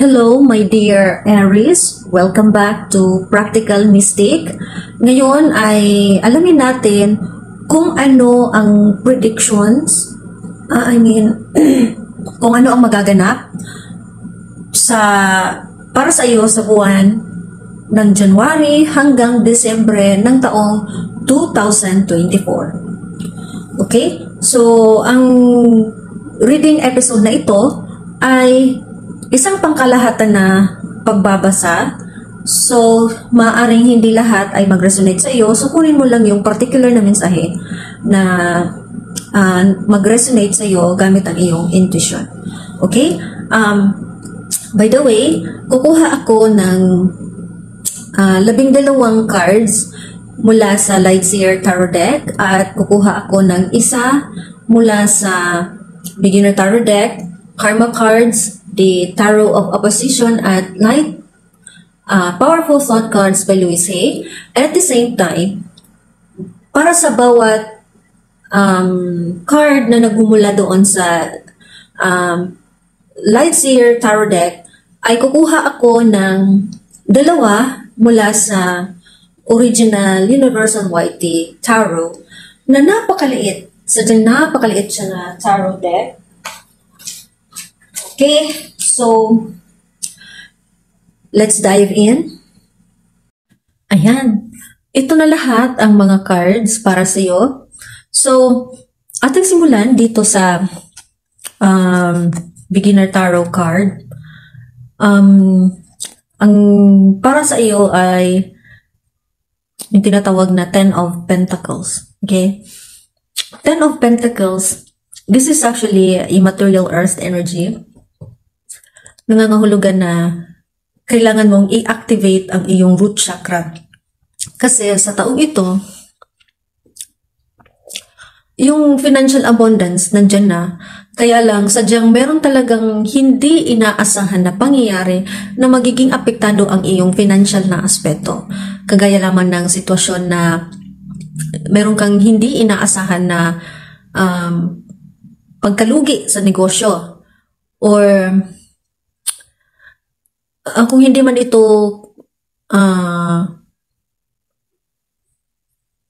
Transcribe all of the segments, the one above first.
Hello, my dear Aries. Welcome back to Practical Mystic. Ngayon ay alamin natin kung ano ang predictions, kung ano ang magaganap para sa iyo sa buwan ng January hanggang Desyembre ng taong 2024. Okay? So, ang reading episode na ito ay isang pangkalahatan na pagbabasa. So, maaaring hindi lahat ay mag-resonate sa iyo. So, kunin mo lang yung particular na mensahe na mag-resonate sa iyo gamit ang iyong intuition. Okay? By the way, kukuha ako ng 12 cards mula sa Lightseer Tarot Deck at kukuha ako ng isa mula sa Beginner Tarot Deck, Karma Cards, the Tarot of Opposition at Light Powerful Thought Cards by Louise Hay. At the same time, para sa bawat card na nagmumula doon sa Lightseer Tarot Deck, ay kukuha ako ng dalawa mula sa Original Universal White Tarot na napakaliit. Sadyang napakaliit siya na tarot deck. Okay, so let's dive in. Ayan, ito na lahat ang mga cards para sa iyo. So, ating simulan dito sa Beginner Tarot card. Ang para sa iyo ay yung tinatawag na Ten of Pentacles. Okay? Ten of Pentacles, this is actually immaterial earth energy. Nangangahulugan na kailangan mong i-activate ang iyong root chakra. Kasi sa taong ito, yung financial abundance nandyan na, kaya lang sadyang meron talagang hindi inaasahan na pangyayari na magiging apektado ang iyong financial na aspeto. Kagaya lamang ng sitwasyon na meron kang hindi inaasahan na pagkalugi sa negosyo, or kung hindi man ito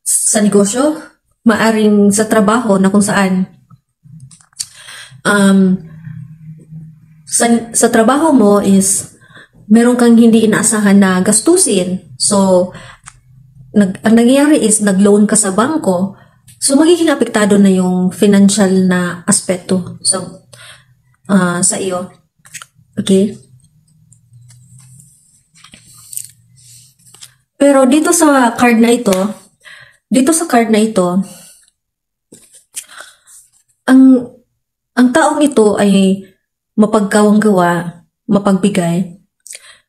sa negosyo, maaring sa trabaho na kung saan sa trabaho mo is meron kang hindi inaasahan na gastusin. So, ang nangyayari is nag-loan ka sa bangko, so magiging apektado na yung financial na aspeto sa iyo. Okay? Pero dito sa card na ito, ang taong ito ay mapagkawang-gawa, mapagbigay.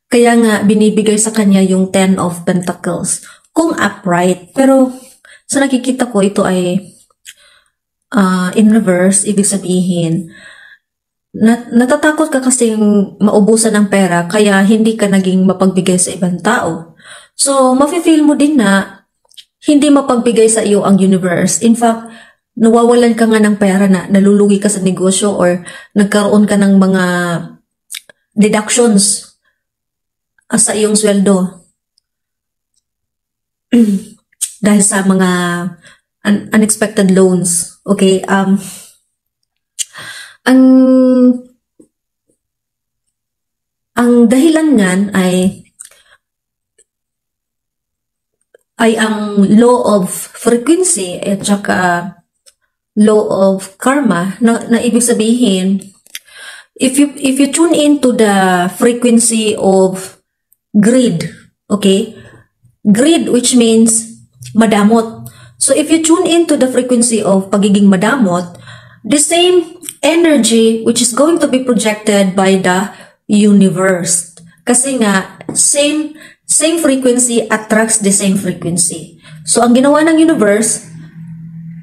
Kaya nga binibigay sa kanya yung Ten of Pentacles kung upright. Pero sa nakikita ko, ito ay in reverse. Ibig sabihin, natatakot ka kasing maubusan ng pera, kaya hindi ka naging mapagbigay sa ibang tao. So, mafe-feel mo din na hindi mapagbigay sa iyo ang universe. In fact, nawawalan ka nga ng pera, na nalulugi ka sa negosyo, or nagkaroon ka ng mga deductions sa iyong sweldo dahil sa mga unexpected loans. Okay? Ang dahilan ngan ay ang law of frequency at saka law of karma, na ibig sabihin, if you tune into the frequency of greed, okay? Greed, which means madamot. So if you tune into the frequency of pagiging madamot, the same energy which is going to be projected by the universe. Kasi nga, same frequency attracts the same frequency. So, ang ginawa ng universe,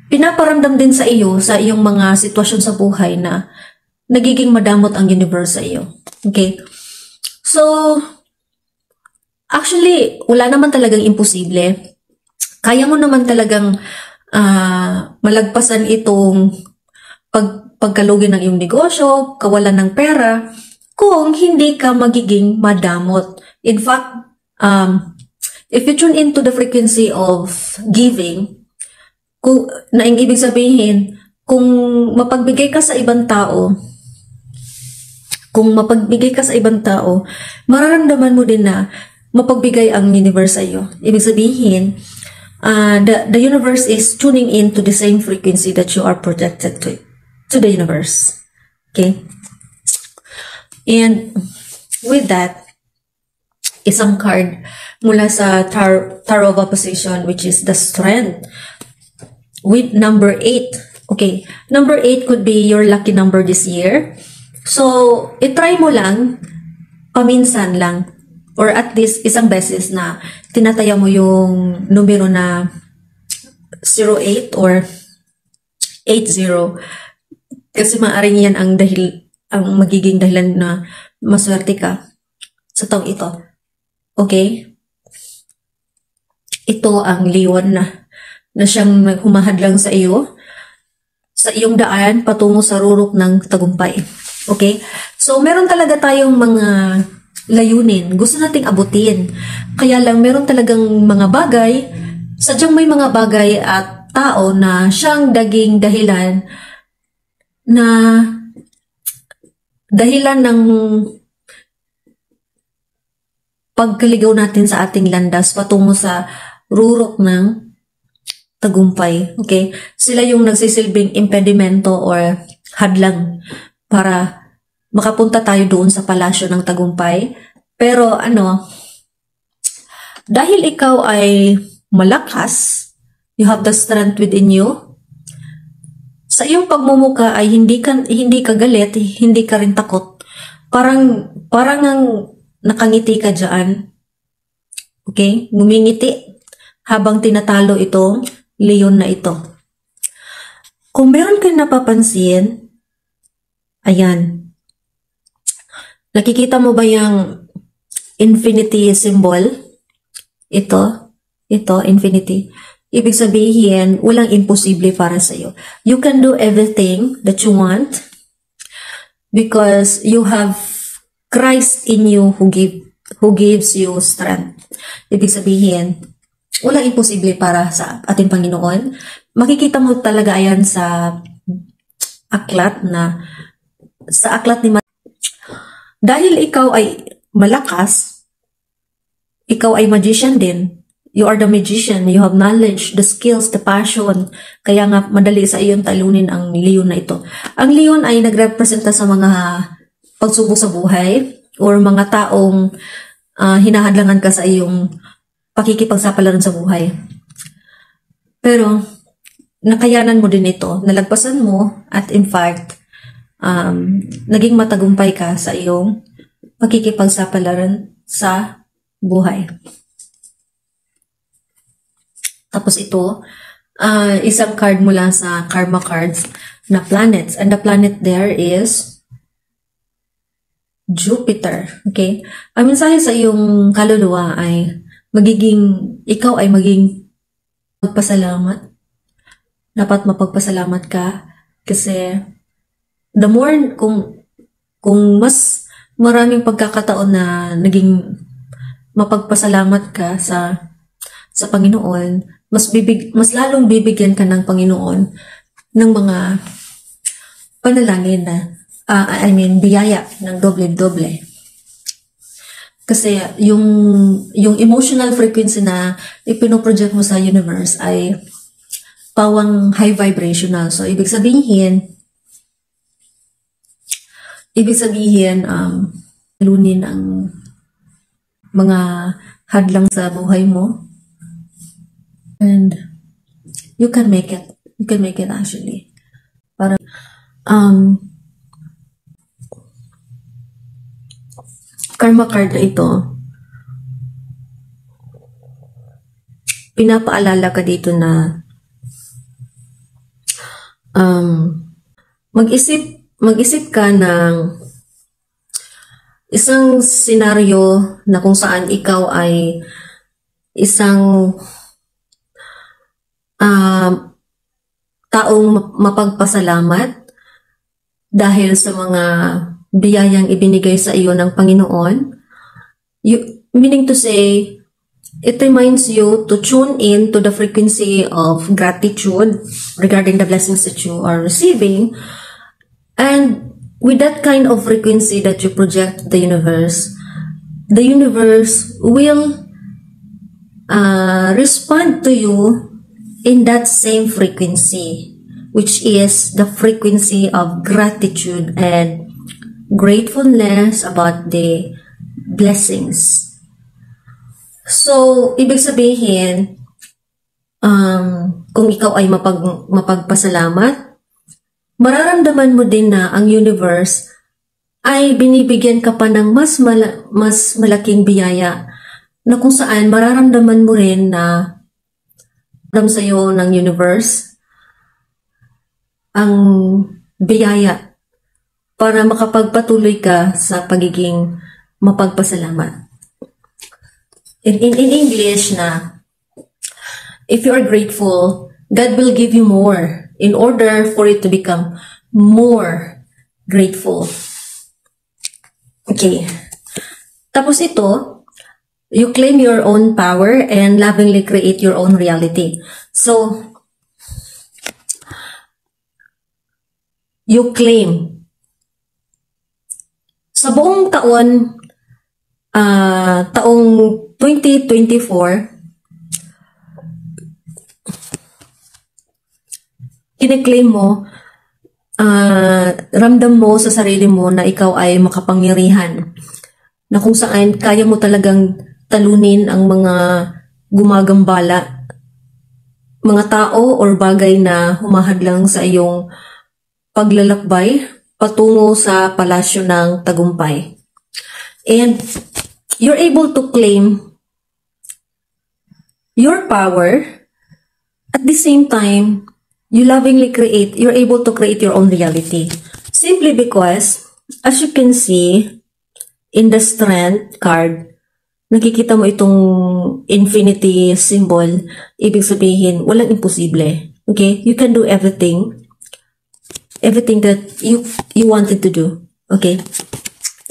pinaparamdam din sa iyo, sa iyong mga sitwasyon sa buhay, na nagiging madamot ang universe sa iyo. Okay? So, actually, wala naman talagang imposible. Kaya mo naman talagang malagpasan itong pagkalugi ng iyong negosyo, kawalan ng pera, kung hindi ka magiging madamot. In fact, if you tune into the frequency of giving, na ang ibig sabihin, kung mapagbigay ka sa ibang tao, mararamdaman mo din na mapagbigay ang universe sa iyo. Ibig sabihin, the universe is tuning in to the same frequency that you are projected to the universe. Okay? And with that, isang card mula sa Tower of Opposition, which is the Strength, with number 8. Okay, number 8 could be your lucky number this year. So, itry mo lang, paminsan lang, or at least isang beses na tinataya mo yung numero na 08 or 80. Kasi maaaring yan ang magiging dahilan na maswerte ka sa taong ito. Okay? Ito ang leon na siyang humahadlang sa iyo, sa iyong daan patungo sa rurok ng tagumpay. Okay? So, meron talaga tayong mga layunin. Gusto nating abutin. Kaya lang, meron talagang mga bagay, sadyang may mga bagay at tao na siyang daging dahilan ng pagkaligaw natin sa ating landas patungo sa rurok ng tagumpay. Okay? Sila yung nagsisilbing impedimento or hadlang para makapunta tayo doon sa palasyo ng tagumpay. Pero dahil ikaw ay malakas, you have the strength within you, sa iyong pagmumuka ay hindi ka galit, hindi ka rin takot. Parang ang nakangiti ka dyan. Okay? Ngumingiti habang tinatalo itong leon na ito. Kung meron kang napapansin, ayan. Nakikita mo ba yung infinity symbol? Ito, infinity. Ibig sabihin, walang imposible para sa iyo. You can do everything that you want because you have Christ in you who gives you strength. Ibig sabihin, walang imposible para sa ating Panginoon. Makikita mo talaga ayan sa aklat ni dahil ikaw ay malakas, ikaw ay magician din. You are the magician. You have knowledge, the skills, the passion. Kaya nga madali sa iyong talunin ang leon na ito. Ang leon ay nagrepresenta sa mga pagsubok sa buhay or mga taong hinahadlangan ka sa iyong pakikipagsapalaran sa buhay. Pero nakayanan mo din ito, nalagpasan mo at in fact, naging matagumpay ka sa iyong pakikipagsapalaran sa buhay. Tapos ito, isang card mula sa Karma Cards na planets. And the planet there is Jupiter. Okay? Ang mensahe sa iyong kaluluwa ay ikaw ay maging magpasalamat. Dapat mapagpasalamat ka kasi the more kung mas maraming pagkakataon na naging mapagpasalamat ka sa Panginoon, mas lalong bibigyan ka ng Panginoon ng mga panalangin na biyaya ng doble-doble. Kasi yung emotional frequency na ipinoproject mo sa universe ay pawang high vibrational. So ibig sabihin lunin ang mga hadlang sa buhay mo. And you can make it. You can make it actually. Parang, karma card na ito, pinapaalala ka dito na mag-isip ka ng isang senaryo na kung saan ikaw ay isang taong mapagpasalamat dahil sa mga biyayang ibinigay sa iyo ng Panginoon. Meaning to say, it reminds you to tune in to the frequency of gratitude regarding the blessings that you are receiving. And with that kind of frequency that you project the universe will respond to you in that same frequency, which is the frequency of gratitude and gratefulness about the blessings. So, ibig sabihin, kung ikaw ay mapagpasalamat, mararamdaman mo din na ang universe ay binibigyan ka pa ng mas malaking biyaya na kung saan mararamdaman mo rin na sa iyo ng universe ang biyaya para makapagpatuloy ka sa pagiging mapagpasalamat. In English na, if you are grateful, God will give you more in order for it to become more grateful. Okay. Tapos ito, you claim your own power and lovingly create your own reality. So, you claim. Sa buong taong 2024, kine-claim mo, ramdam mo sa sarili mo na ikaw ay makapangyarihan, na kung saan kaya mo talagang talunin ang mga gumagambala, mga tao or bagay na humahadlang sa iyong paglalakbay patungo sa palasyo ng tagumpay. And you're able to claim your power at the same time you're able to create your own reality. Simply because, as you can see in the Strength card, nakikita mo itong infinity symbol. Ibig sabihin, walang imposible. Okay? You can do everything that you wanted to do. Okay?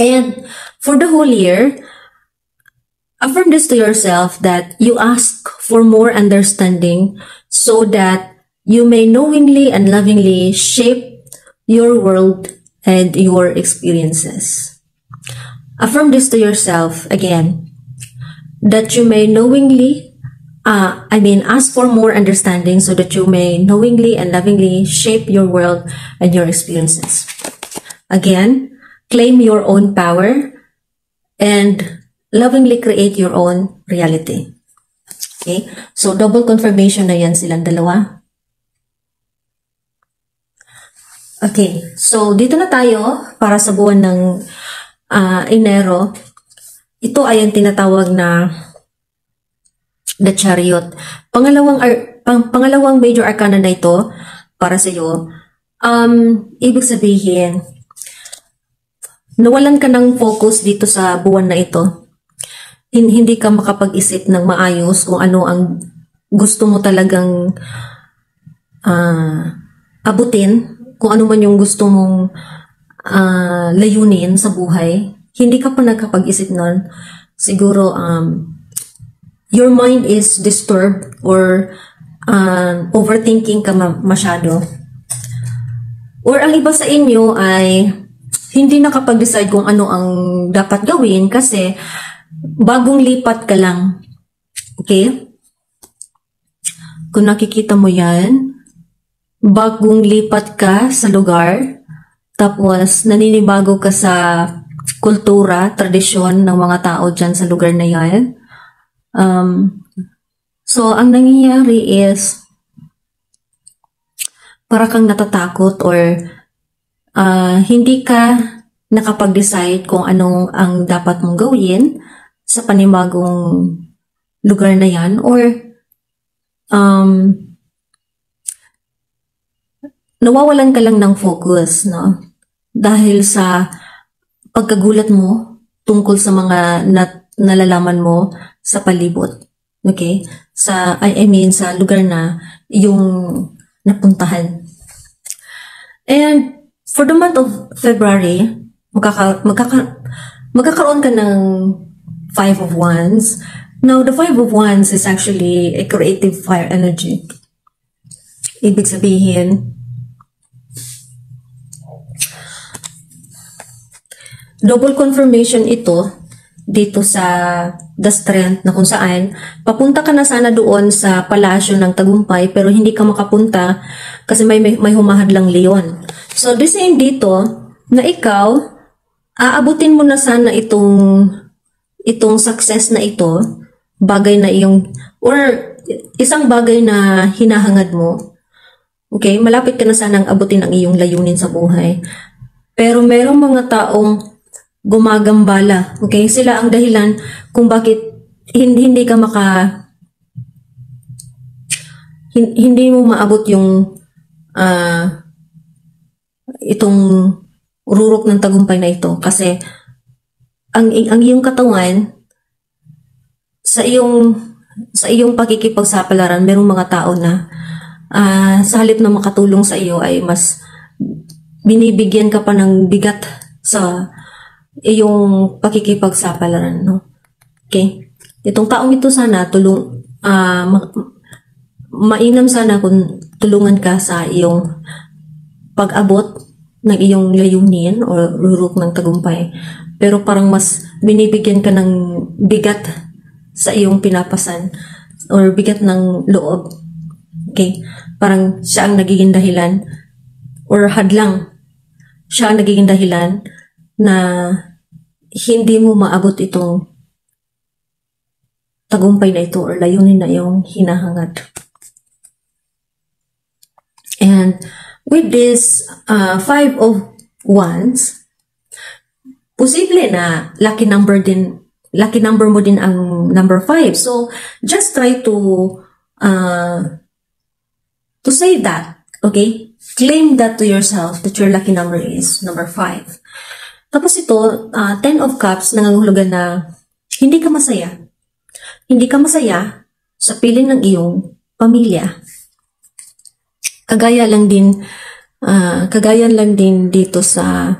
And for the whole year, affirm this to yourself that you ask for more understanding so that you may knowingly and lovingly shape your world and your experiences. Affirm this to yourself again, that you may knowingly, ask for more understanding so that you may knowingly and lovingly shape your world and your experiences. Again, claim your own power and lovingly create your own reality. Okay? So, double confirmation na yan silang dalawa. Okay. So, dito na tayo para sa buwan ng Enero. Ito ay ang tinatawag na The Chariot. Pangalawang major arcana na ito para sa iyo. Ibig sabihin, nawalan ka ng focus dito sa buwan na ito. Hindi ka makapag-isip ng maayos kung ano ang gusto mo talagang abutin, kung ano man yung gusto mong layunin sa buhay. Hindi ka pa nagkapag-isip nun. Siguro, your mind is disturbed or overthinking ka masyado. Or ang iba sa inyo ay hindi nakapag-decide kung ano ang dapat gawin kasi bagong lipat ka lang. Okay? Kung nakikita mo yan, bagong lipat ka sa lugar, tapos naninibago ka sa kultura, tradisyon ng mga tao dyan sa lugar na yan. So, ang nangyayari is para kang natatakot or hindi ka nakapag-decide kung anong ang dapat mong gawin sa panibagong lugar na yan or nawawalan ka lang ng focus, no? Dahil sa pagkagulat mo tungkol sa mga nalalaman mo sa palibot. Okay? Sa lugar na yung napuntahan. And for the month of February, magkakaroon ka ng Five of Wands. Now, the Five of Wands is actually a creative fire energy. Ibig sabihin, double confirmation ito dito sa The Strength na kung saan papunta ka na sana doon sa palasyo ng Tagumpay pero hindi ka makapunta kasi may humahadlang leon. So, the same dito na ikaw, aabutin mo na sana itong success na ito, bagay na or isang bagay na hinahangad mo. Okay, malapit ka na sanang abutin ang iyong layunin sa buhay. Pero merong mga taong gumagambala. Okay, sila ang dahilan kung bakit hindi ka hindi mo maabot yung itong rurok ng tagumpay na ito kasi ang iyong katawan sa iyong pakikipagsapalaran, merong mga tao na sa halip na makatulong sa iyo ay mas binibigyan ka pa ng bigat sa iyong pakikipagsapalaran, no? Okay? Itong taong ito sana mainam sana kung tulungan ka sa iyong pag-abot ng iyong layunin o rurok ng tagumpay. Pero parang mas binibigyan ka ng bigat sa iyong pinapasan or bigat ng loob. Okay? Parang siya ang nagiging dahilan or hadlang. Siya ang nagiging dahilan na hindi mo maabot itong tagumpay na ito or layunin na iyong hinahangad. And with this Five of Wands, posible na lucky number mo din ang number 5. So just try to say that, okay? Claim that to yourself that your lucky number is number 5. Tapos ito, 10 of Cups, nangangahulugan na hindi ka masaya. Hindi ka masaya sa piling ng iyong pamilya. Kagaya lang din dito sa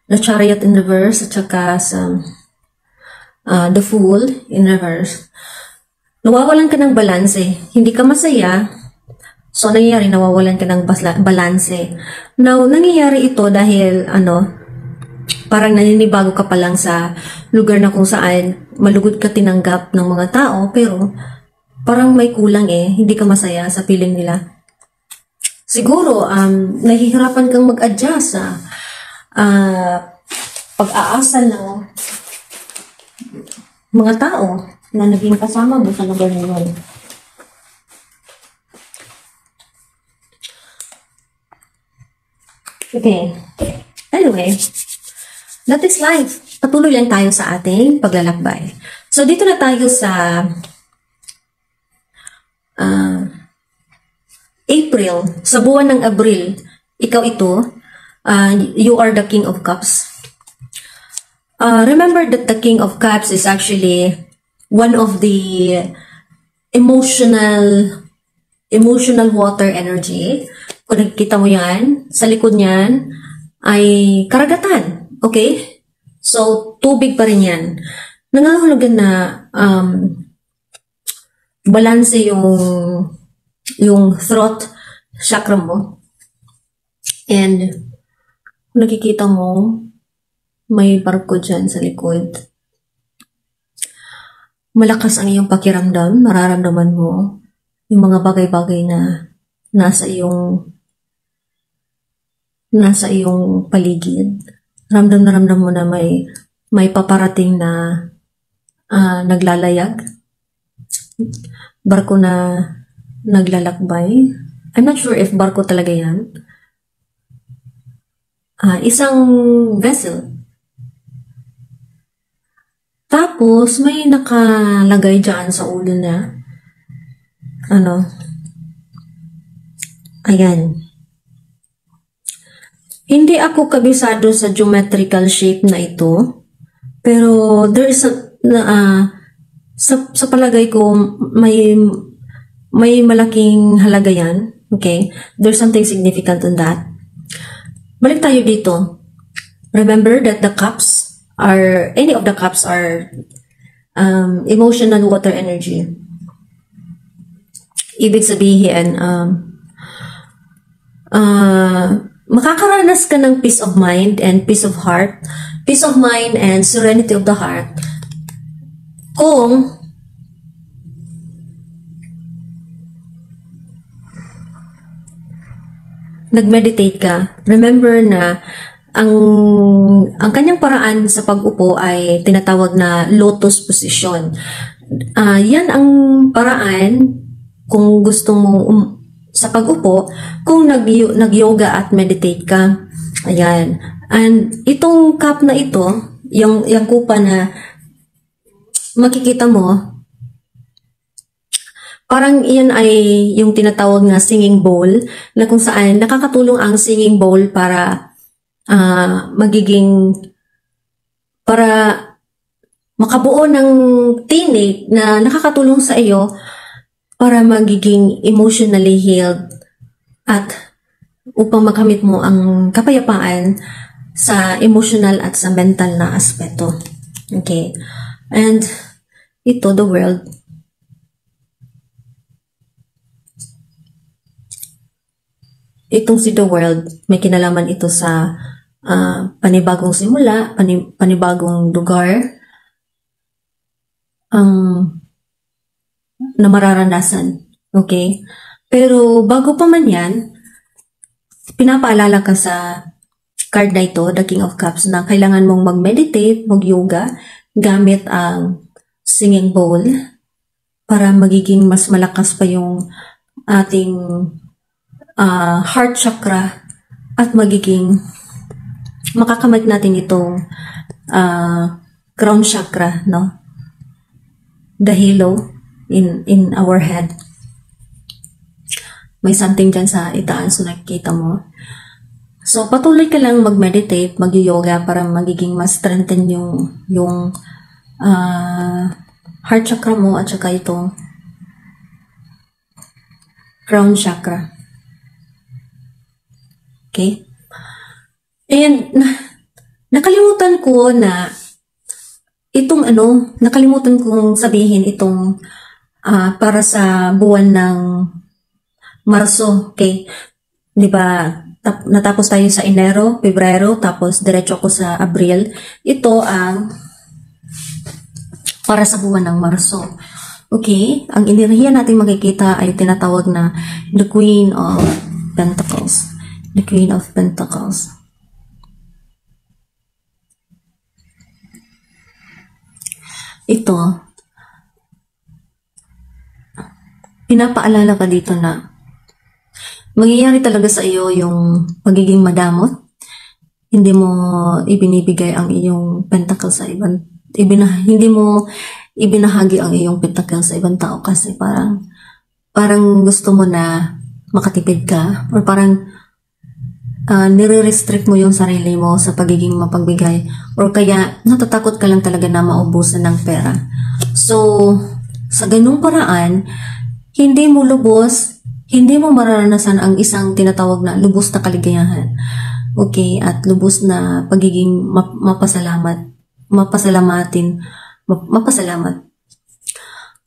the Chariot in reverse at saka sa the Fool in reverse. Nawawalan ka ng balanse. Hindi ka masaya. So, nangyayari, nawawalan ka ng balanse. Now, nangyayari ito dahil, parang naninibago ka pa lang sa lugar na kung saan malugod ka tinanggap ng mga tao, pero parang may kulang hindi ka masaya sa piling nila. Siguro, nahihirapan kang mag-adjust sa pag-aasal ng mga tao na naging kasama mo sa lugar na yun. Okay. Anyway, that is life. Patuloy lang tayo sa ating paglalakbay. So, dito na tayo sa April. Sa buwan ng Abril, ikaw ito, you are the King of Cups. Remember that the King of Cups is actually one of the emotional water energy. Kung nakikita mo yan, sa likod niyan ay karagatan. Okay? So, tubig pa rin yan. Nangangahulugan na balanse yung throat chakra mo. And kung nakikita mo, may barko dyan sa likod. Malakas ang iyong pakiramdam. Mararamdaman mo yung mga bagay-bagay na nasa iyong paligid. Ramdam na ramdam mo na may paparating na naglalayag. Barko na naglalakbay. I'm not sure if barko talaga yan. Isang vessel. Tapos, may nakalagay dyan sa ulo niya. Ayan. Hindi ako kabisado sa geometrical shape na ito. Pero, there is sa palagay ko, may malaking halaga yan. Okay? There's something significant on that. Balik tayo dito. Remember that the cups are, any of the cups are emotional water energy. Ibig sabihin, makakaranas ka ng peace of mind and peace of heart, peace of mind and serenity of the heart kung nag-meditate ka. Remember na ang kanyang paraan sa pag-upo ay tinatawag na lotus position. Yan ang paraan kung gusto mo sa pag-upo kung nag-yoga at meditate ka. Ayan. And itong cup na ito, yung kupa na makikita mo, parang iyan ay yung tinatawag na singing bowl, na kung saan nakakatulong ang singing bowl para para makabuo ng tinig na nakakatulong sa iyo para magiging emotionally healed at upang makamit mo ang kapayapaan sa emotional at sa mental na aspeto. Okay? And ito, the world. Itong si the world, may kinalaman ito sa panibagong simula, panibagong lugar, na mararanasan. Okay? Pero bago pa man yan, pinapaalala ka sa card na ito, the King of Cups, na kailangan mong mag-meditate, mag-yoga, gamit ang singing bowl para magiging mas malakas pa yung ating heart chakra at magiging makakamit natin itong crown chakra, no? The halo in our head. May something dyan sa itaas, so nakikita mo. So, patuloy ka lang mag-meditate, mag-yoga para magiging mas strengthen yung heart chakra mo at saka itong crown chakra. Okay? And nakalimutan ko na nakalimutan kong sabihin itong para sa buwan ng Marso, okay? 'Di ba? Natapos tayo sa Enero, Pebrero, tapos diretso ako sa Abril. Ito ang para sa buwan ng Marso. Okay? Ang enerhiya natin makikita ay tinatawag na the Queen of Pentacles. The Queen of Pentacles. Ito, pinapaalala ka dito na mangyayari talaga sa iyo yung magiging madamot. Hindi mo ibinibigay ang iyong pentacle sa ibang, hindi mo ibinahagi ang iyong pentacle sa ibang tao kasi parang gusto mo na makatipid ka or parang nire-restrict mo yung sarili mo sa pagiging mapagbigay or kaya natatakot ka lang talaga na maubusan ng pera. So, sa ganung paraan, hindi mo mararanasan ang isang tinatawag na lubos na kaligayahan. Okay? At lubos na pagiging mapasalamat.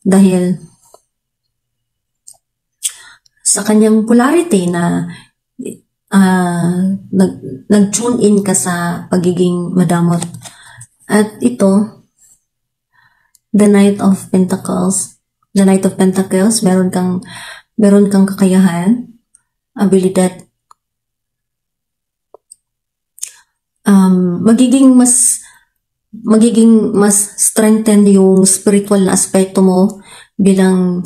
Dahil sa kanyang polarity na nag-tune in ka sa pagiging madamot. At ito, the Knight of Pentacles. The Knight of Pentacles, meron kang kakayahan, abilidad. Magiging mas strengthen yung spiritual na aspekto mo bilang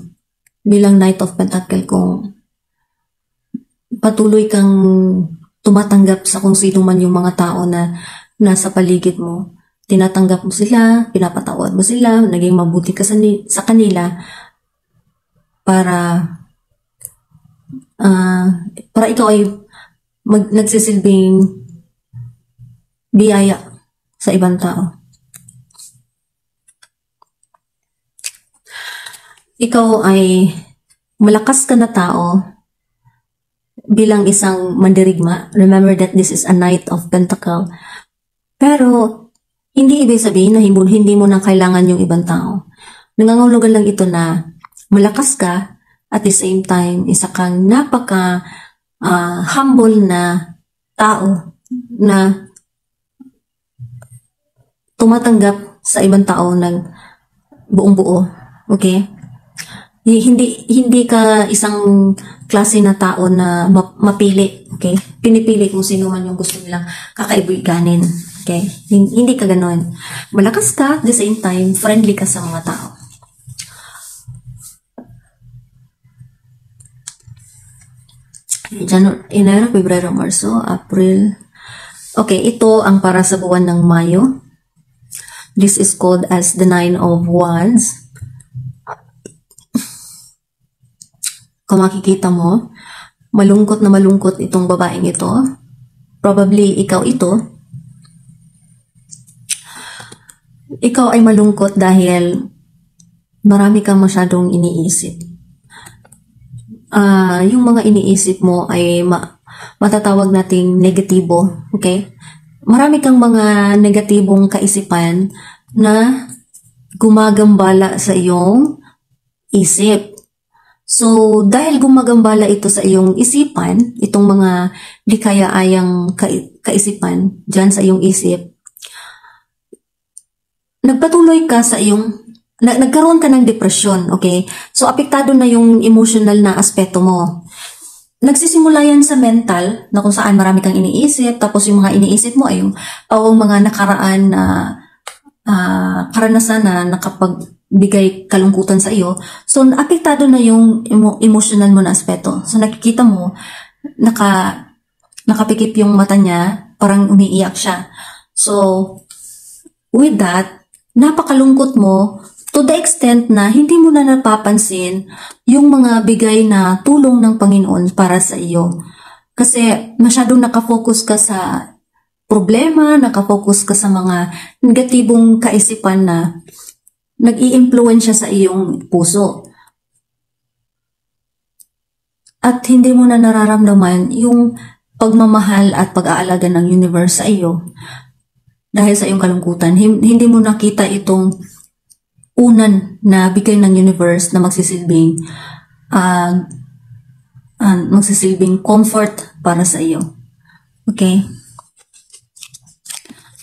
Knight of Pentacles kung patuloy kang tumatanggap sa kung sino man yung mga tao na nasa paligid mo. Tinatanggap mo sila, pinapatawad mo sila, naging mabuti ka sa kanila para ikaw ay nagsisilbing biyaya sa ibang tao. Ikaw ay malakas ka na tao bilang isang mandirigma. Remember that this is a Knight of Pentacles. Pero, hindi ibig sabihin na hindi mo na kailangan yung ibang tao. Nangangahulugan lang ito na malakas ka, at the same time, isa kang napaka humble na tao na tumatanggap sa ibang tao ng buong buo. Okay? Hindi ka isang klase na tao na mapili. Okay? Pinipili kung sino man yung gusto nilang kakaibiganin. Okay? Hindi ka ganon. Malakas ka, at the same time, friendly ka sa mga tao. Enero, Pebrero, Marso, April. Okay, ito ang para sa buwan ng Mayo. This is called as the Nine of Wands. Kung makikita mo, malungkot na malungkot itong babaeng ito. Probably ikaw ito. Ikaw ay malungkot dahil marami kang masyadong iniisip. Yung mga iniisip mo ay matatawag nating negatibo, okay? Marami kang mga negatibong kaisipan na gumagambala sa iyong isip. So, dahil gumagambala ito sa iyong isipan, itong mga di kaya-ayang kaisipan dyan sa iyong isip, nagpatuloy ka sa iyong nagkaroon ka ng depression, okay? So, apektado na yung emotional na aspeto mo. Nagsisimula yan sa mental, na kung saan marami kang iniisip, tapos yung mga iniisip mo ay yung mga nakaraan na karanasan na nakapagbigay kalungkutan sa iyo. So, apektado na yung emotional mo na aspeto. So, nakikita mo, nakapikip yung mata niya, parang umiiyak siya. So, with that, napakalungkot mo, to the extent na hindi mo na napapansin yung mga bigay na tulong ng Panginoon para sa iyo. Kasi masyadong nakafocus ka sa problema, nakafocus ka sa mga negatibong kaisipan na nag-i-impluwensya sa iyong puso. At hindi mo na nararamdaman yung pagmamahal at pag-aalaga ng universe sa iyo dahil sa iyong kalungkutan. Hindi mo nakita itong unan na bigay ng universe na magsisilbing comfort para sa iyo. Okay?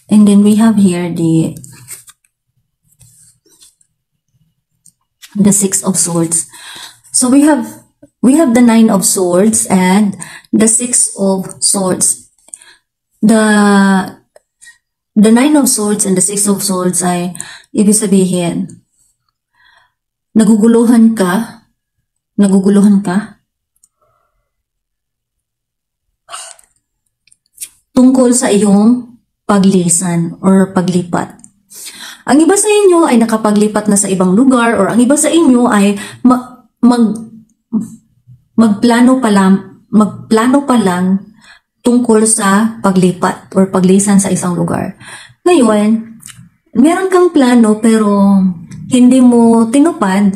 And then we have here the Six of Swords. So we have the Nine of Swords and the Six of Swords. The Nine of Swords and the Six of Swords ay ibig sabihin, naguguluhan ka tungkol sa iyong paglisan or paglipat. Ang iba sa inyo ay nakapaglipat na sa ibang lugar, or ang iba sa inyo ay magplano pa lang tungkol sa paglipat or paglisan sa isang lugar. Ngayon, meron kang plano pero hindi mo tinupad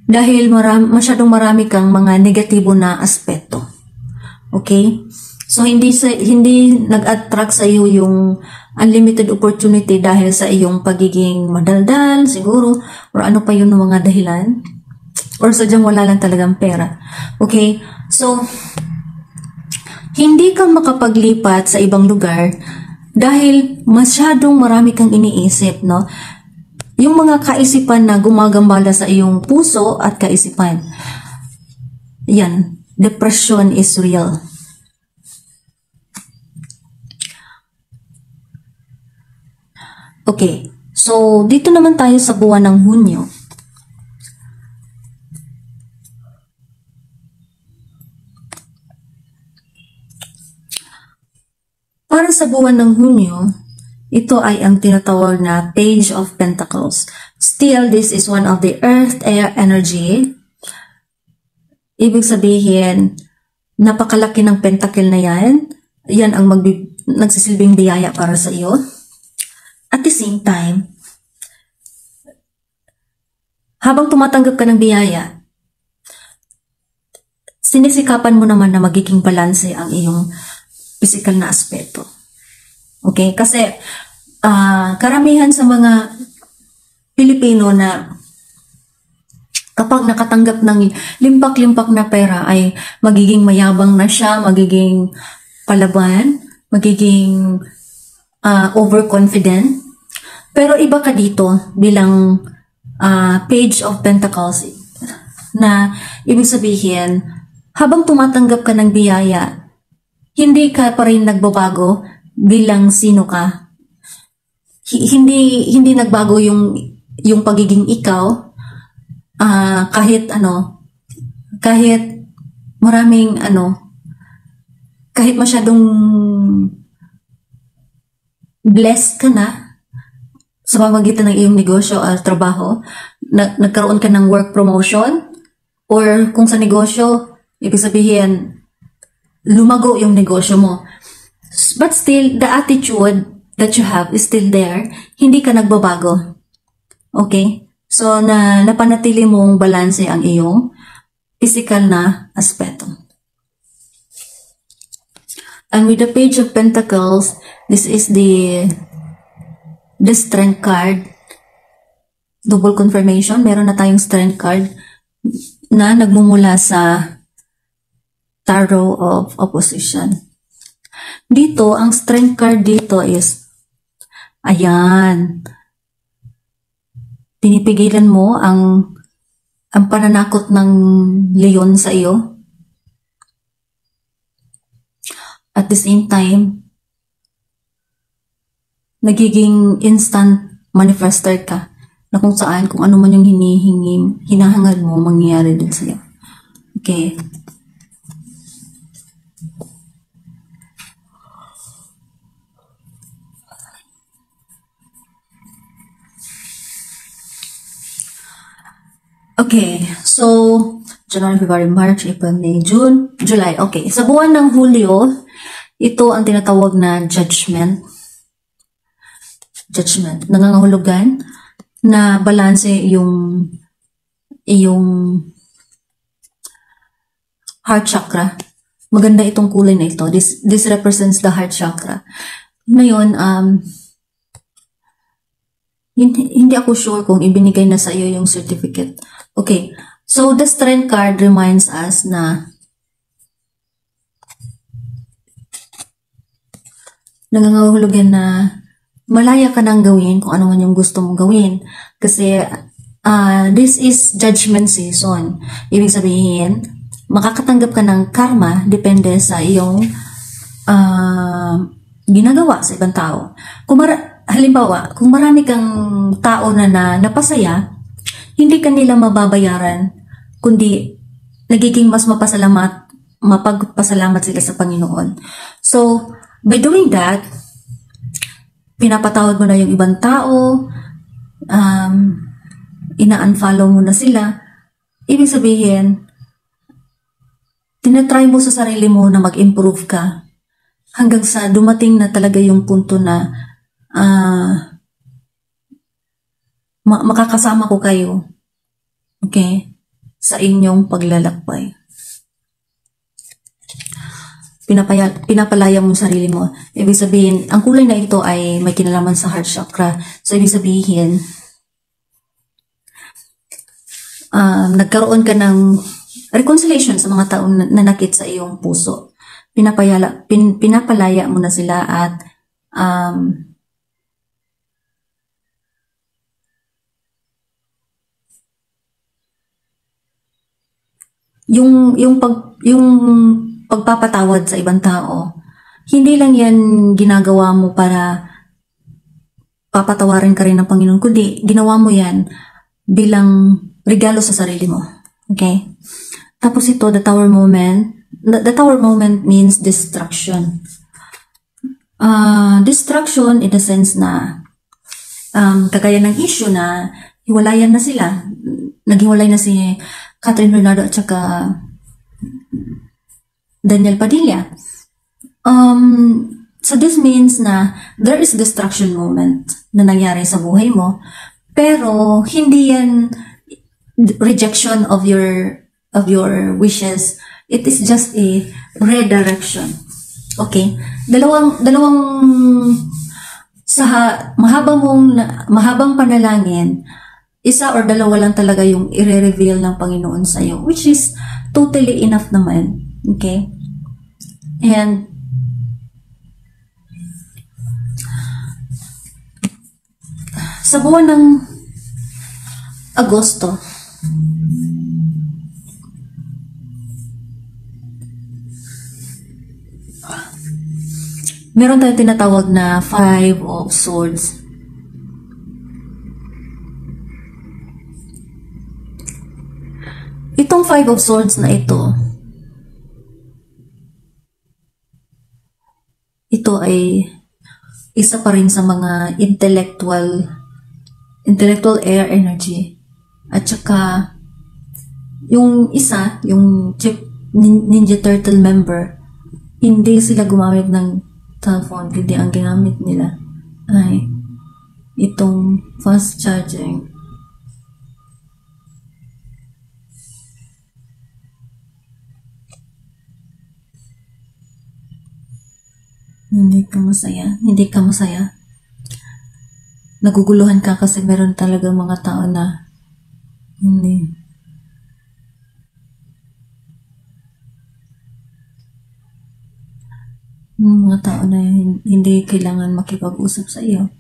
dahil masyadong marami kang mga negatibo na aspeto. Okay? So, hindi nag-attract sa iyo yung unlimited opportunity dahil sa iyong pagiging madaldal, siguro, or ano pa yun ng mga dahilan. Or sadyang wala lang talagang pera. Okay? So, hindi ka makapaglipat sa ibang lugar dahil masyadong marami kang iniisip, no? Yung mga kaisipan na gumagambala sa iyong puso at kaisipan. Yan, depression is real. Okay, so dito naman tayo sa buwan ng Hunyo. Para sa buwan ng Hunyo, ito ay ang tinatawag na Page of Pentacles. Still, this is one of the earth, air, energy. Ibig sabihin, napakalaki ng pentacle na yan. Yan ang nagsisilbing biyaya para sa iyo. At the same time, habang tumatanggap ka ng biyaya, sinisikapan mo naman na magiging balanse ang iyong physical na aspeto. Okay? Kasi karamihan sa mga Pilipino na kapag nakatanggap ng limpak-limpak na pera ay magiging mayabang na siya, magiging palaban, magiging overconfident. Pero iba ka dito bilang Page of Pentacles na ibig sabihin, habang tumatanggap ka ng biyaya, hindi ka pa rin nagbabago bilang sino ka. Hindi nagbago yung pagiging ikaw, kahit maraming kahit masyadong blessed ka na sa pamamagitan ng iyong negosyo o trabaho, nagkaroon ka ng work promotion, or kung sa negosyo, ibig sabihin, lumago yung negosyo mo. But still, the attitude that you have is still there. Hindi ka nagbabago. Okay? So, napanatili mong balanse ang iyong physical na aspeto. And with the Page of Pentacles, this is the Strength card. Double confirmation. Meron na tayong Strength card na nagmumula sa Tarot of Opposition. Dito, ang Strength card dito is, ayan, pinipigilan mo ang pananakot ng leon sa iyo. At the same time, nagiging instant manifester ka na kung saan, kung ano man yung hinahangad mo, mangyayari din sa'yo. Okay. Okay, so January, February, March, April, May, June, July. Okay, sa buwan ng Hulyo, ito ang tinatawag na judgment. Judgment. Nangangahulugan na balanse yung heart chakra. Maganda itong kulay na ito. This represents the heart chakra. Ngayon, hindi ako sure kung ibinigay na sa iyo yung certificate. Okay. So, the Strength card reminds us na nangangahulugan na malaya ka nang gawin kung ano man yung gusto mong gawin. Kasi, this is judgment season. Ibig sabihin, makakatanggap ka ng karma depende sa iyong ginagawa sa ibang tao. Halimbawa, kung marami kang tao na napasaya, hindi ka nila mababayaran, kundi nagiging mas mapagpasalamat sila sa Panginoon. So, by doing that, pinapatawad mo na yung ibang tao, ina-unfollow mo na sila. Ibig sabihin, tinatry mo sa sarili mo na mag-improve ka hanggang sa dumating na talaga yung punto na makakasama ko kayo, okay, sa inyong paglalakbay. Pinapalaya mo sarili mo. Ibig sabihin, ang kulay na ito ay may kinalaman sa heart chakra. So, ibig sabihin, nagkaroon ka ng reconciliation sa mga taong nanakit sa iyong puso. Pinapalaya mo na sila at yung pagpapatawad sa ibang tao, hindi lang yan ginagawa mo para papatawarin ka rin ng Panginoon, kundi ginawa mo yan bilang regalo sa sarili mo. Okay? Tapos ito, the Tower moment. The Tower moment means destruction. Destruction in the sense na kagaya ng issue na hiwalayan na sila. Naghiwalay na si Catherine Bernardo at saka Daniel Padilla. So this means na there is destruction moment na nangyari sa buhay mo, pero hindi yan rejection of your wishes. It is just a redirection. Okay? Dalawang sa mahabang panalangin, isa or dalawa lang talaga yung i-reveal ng Panginoon sa iyo, which is totally enough naman. Okay? And sa buwan ng Agosto, meron tayong tinatawag na Five of Swords. Itong Five of Swords na ito ay isa pa rin sa mga intellectual air energy. At saka, yung isa, yung Ninja Turtle member, hindi sila gumamit ng telephone, hindi ang ginamit nila ay itong fast charging. Hindi ka masaya. Naguguluhan ka kasi meron talagang mga tao na hindi. Mga tao na hindi kailangan makipag-usap sa iyo.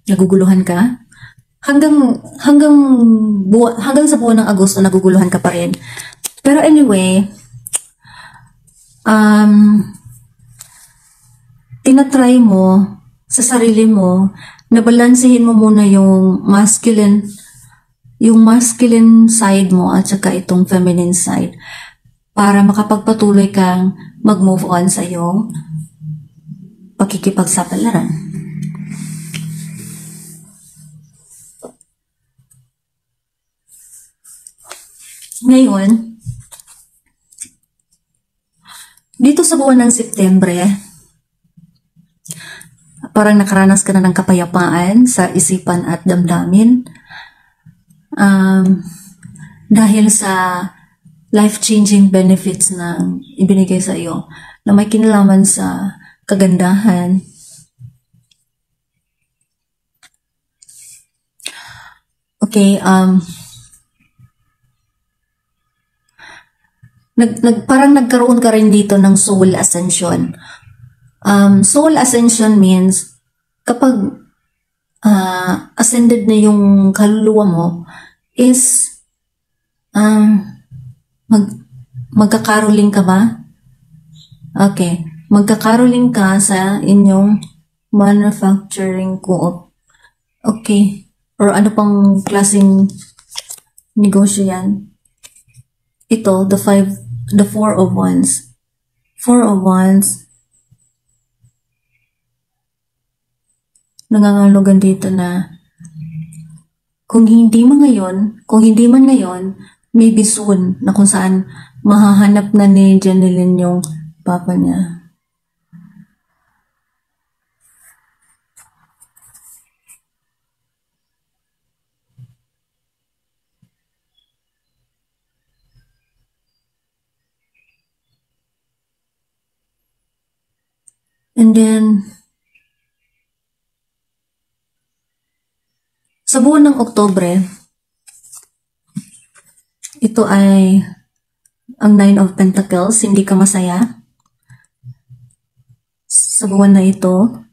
Naguguluhan ka? Hanggang sa buwan ng Agosto, naguguluhan ka pa rin. Pero anyway, tinatry mo sa sarili mo na balansehin mo muna yung masculine side mo at saka itong feminine side para makapagpatuloy kang mag-move on sa iyong pakikipagsapalaran. Ngayon, dito sa buwan ng Setyembre, parang nakaranas ka na ng kapayapaan sa isipan at damdamin dahil sa life-changing benefits na ibinigay sa iyo na may kinalaman sa kagandahan. Okay, parang nagkaroon ka rin dito ng soul ascension. Soul ascension means kapag ascended na yung kaluluwa mo is magkakaroling ka ba? Okay. Magkakaroling ka sa inyong manufacturing co-op. Okay. Or ano pang klaseng negosyo yan? Ito, the Four of Wands. Four of Wands. Nangangahulugan dito na kung hindi man ngayon, maybe soon na kung saan mahahanap na ni Janeline yung papa niya. And then, sa buwan ng Oktubre, ito ay ang Nine of Pentacles, hindi ka masaya. Sa buwan na ito,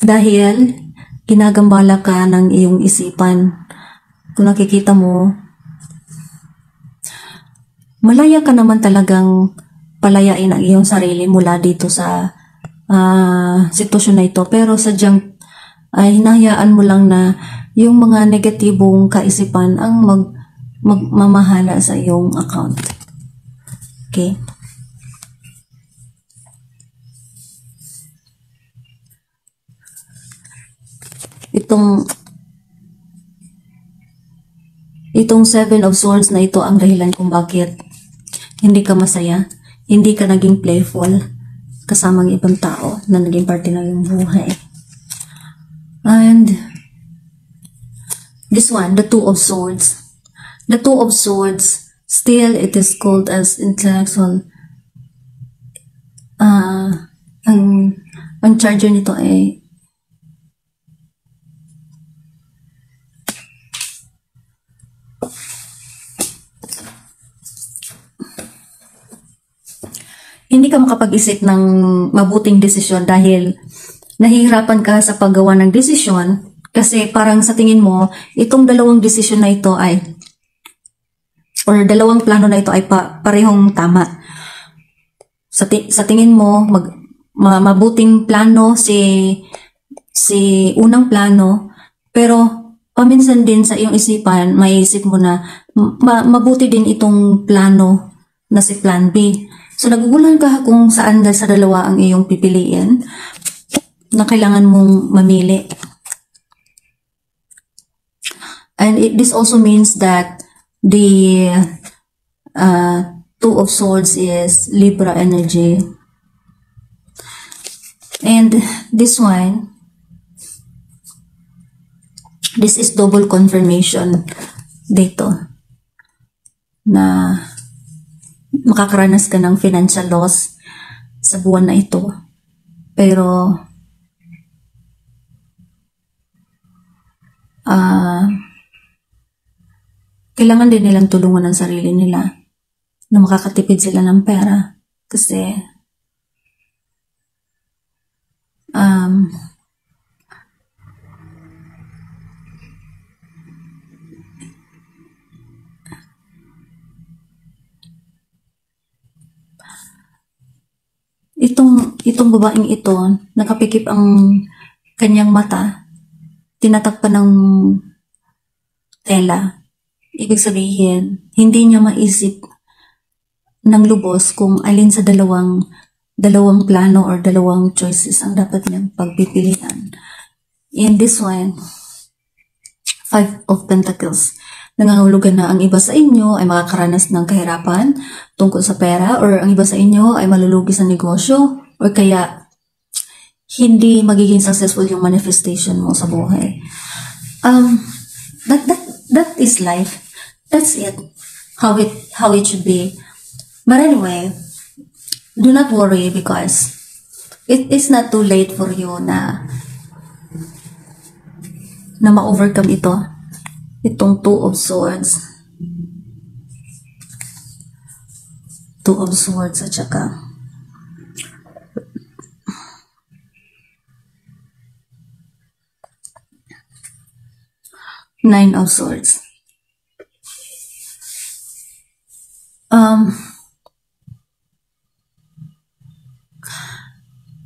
dahil ginagambala ka ng iyong isipan. Kung nakikita mo, malaya ka naman talagang palayain ang iyong sarili mula dito sa sitwasyon na ito. Pero sadyang ay hinahayaan mo lang na yung mga negatibong kaisipan ang magmamahala sa iyong account. Okay? Itong Seven of Swords na ito ang dahilan kung bakit hindi ka masaya. Hindi ka naging playful kasama ng ibang tao na naging parte ng iyong buhay. And this one, the Two of Swords. The Two of Swords, still it is called as intellectual. Ang charger nito ay hindi ka makapag-isip ng mabuting desisyon dahil nahihirapan ka sa paggawa ng desisyon kasi parang sa tingin mo, itong dalawang desisyon na ito ay or dalawang plano na ito ay parehong tama. Sa tingin mo, mabuting plano si unang plano, pero paminsan din sa iyong isipan, may isip mo na mabuti din itong plano na si plan B. So, nagugulan ka kung saan sa dalawa ang iyong pipiliin na kailangan mong mamili. And this also means that the Two of Swords is Libra energy. And this one, this is double confirmation dito na makakaranas ka ng financial loss sa buwan na ito. Pero kailangan din nilang tulungan ang sarili nila na makakatipid sila ng pera kasi itong babaeng ito, nakapikip ang kanyang mata, tinatakpan ng tela. Ibig sabihin, hindi niya maisip ng lubos kung alin sa dalawang plano or dalawang choices ang dapat niyang pagpipilian. In this one, Five of Pentacles. Nangangahulugan na ang iba sa inyo ay makakaranas ng kahirapan tungkol sa pera, or ang iba sa inyo ay malulugi sa negosyo, or kaya hindi magiging successful yung manifestation mo sa buhay. That is life. That's it. How it should be. But anyway, do not worry because it is not too late for you na ma-overcome ito. Itong Two of Swords. Two of Swords at saka Nine of Swords.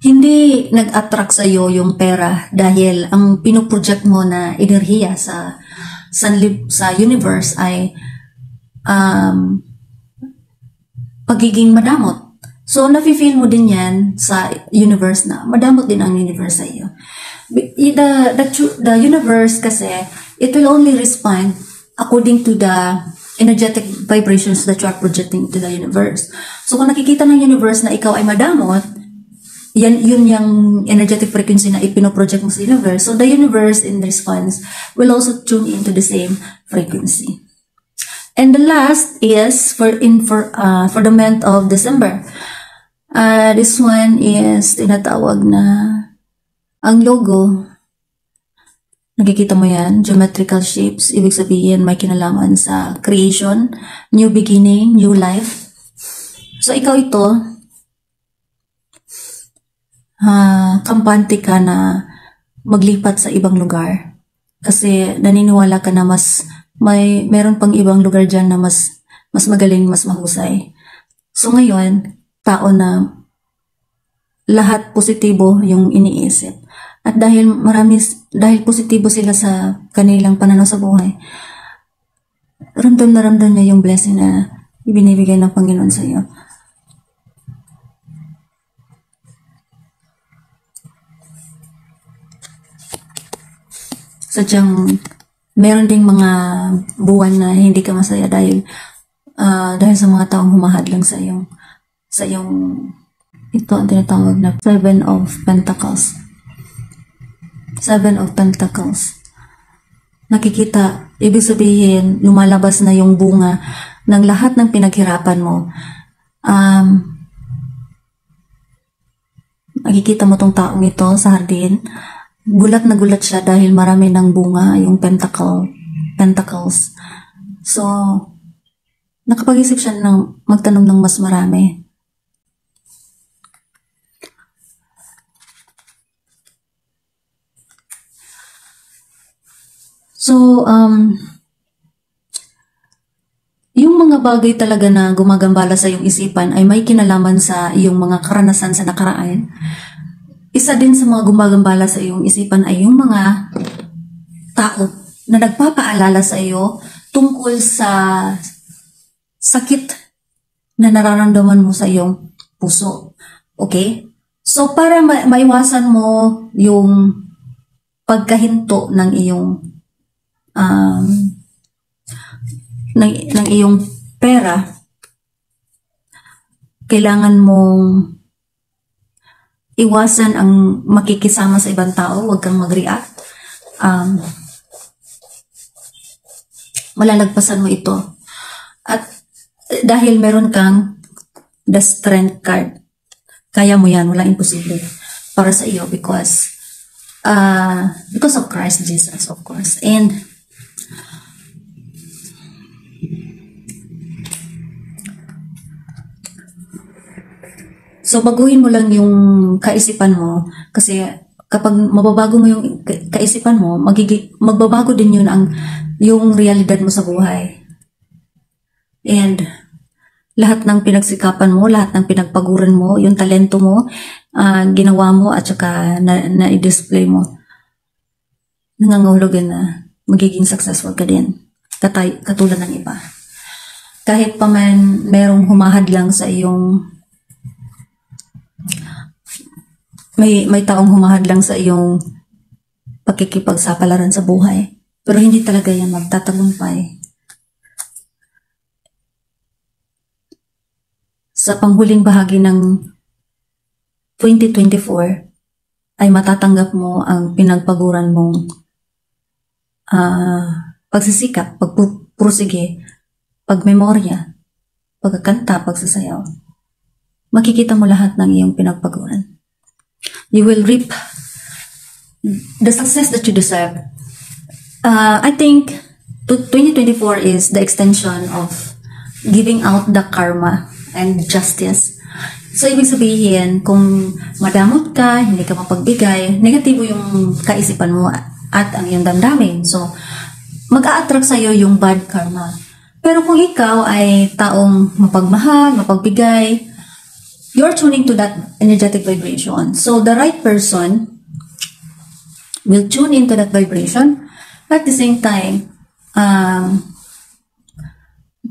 Hindi nag-attract sa iyo yung pera dahil ang pinoproject mo na enerhiya sa universe ay pagiging madamot. So, nafe-feel mo din yan sa universe na madamot din ang universe sa iyo. The universe kasi, it will only respond according to the energetic vibrations that you are projecting to the universe. So, kung nakikita ng universe na ikaw ay madamot, yun yung energetic frequency na ipinoproject mo sa universe. So, the universe in response will also tune into the same frequency. And the last is for the month of December. This one is tinatawag na ang logo. Nakikita mo yan, geometrical shapes. Ibig sabihin may kinalaman sa creation, new beginning, new life. So, ikaw ito, kampante ka na maglipat sa ibang lugar kasi naniniwala ka na meron pang ibang lugar dyan na mas magaling, mas mahusay. So ngayon, tao na lahat positibo yung iniisip, at dahil positibo sila sa kanilang pananaw sa buhay, ramdam na ramdam niya yung blessing na ibinibigay ng Panginoon sa iyo. Sadyang meron ding mga buwan na hindi ka masaya dahil sa mga taong humahadlang sa iyong ito ang tinatawag na Seven of Pentacles. Seven of Pentacles. Nakikita, ibig sabihin, lumalabas na yung bunga ng lahat ng pinaghirapan mo. Nakikita mo tong taong ito sa hardin. Gulat na gulat siya dahil marami ng bunga, yung pentacles. So, nakapag-isip siya ng magtanong ng mas marami. So, yung mga bagay talaga na gumagambala sa iyong isipan ay may kinalaman sa iyong mga karanasan sa nakaraan. Isa din sa mga gumagambala sa iyong isipan ay yung mga tao na nagpapaalala sa iyo tungkol sa sakit na nararamdaman mo sa iyong puso. Okay? So, para maiwasan mo yung pagkahinto ng iyong ng iyong pera, kailangan mong iwasan ang makikisama sa ibang tao. Huwag kang mag-react. Malalagpasan mo ito. At dahil meron kang the strength card, kaya mo yan. Walang imposible para sa iyo because of Christ Jesus, of course. And so, baguhin mo lang yung kaisipan mo kasi kapag mababago mo yung kaisipan mo, magbabago din yun yung realidad mo sa buhay. And lahat ng pinagsikapan mo, lahat ng pinagpaguran mo, yung talento mo, ginawa mo at saka na-display mo, nangangahulugan na magiging successful ka din. Katulad ng iba. Kahit pa man merong humahad lang sa iyong may taong humahad lang sa iyong pakikipagsapalaran sa buhay. Pero hindi talaga yan magtatagumpay. Sa panghuling bahagi ng 2024 ay matatanggap mo ang pinagpaguran mong pagsisikap, pagpursige, pagmemorya, pagkakanta, pagsasayaw. Makikita mo lahat ng iyong pinagpaguran. You will reap the success that you deserve. I think 2024 is the extension of giving out the karma and justice. So, ibig sabihin, kung madamot ka, hindi ka mapagbigay, negatibo yung kaisipan mo at ang iyong damdamin. So, mag-a-attract sa'yo yung bad karma. Pero kung ikaw ay taong mapagmahal, mapagbigay, you're tuning to that energetic vibration. So, the right person will tune into that vibration. At the same time,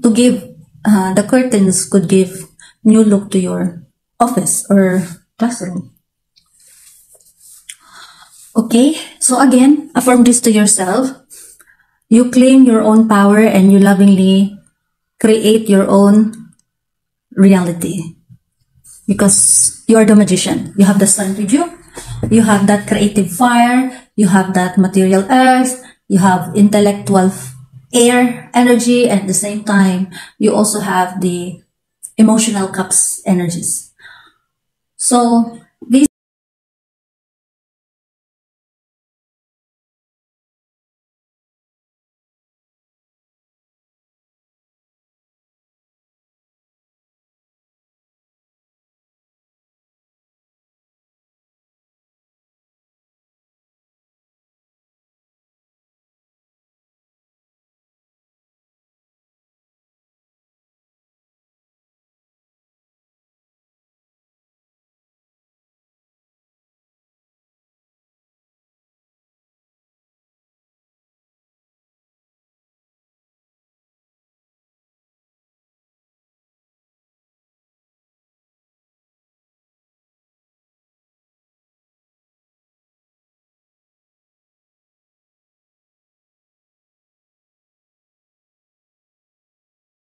to give, the curtains could give new look to your office or classroom. Okay? So, again, affirm this to yourself. You claim your own power and you lovingly create your own reality. Because you are the magician. You have the sun with you. You have that creative fire. You have that material earth. You have intellectual air energy. And at the same time, you also have the emotional cups energies. So,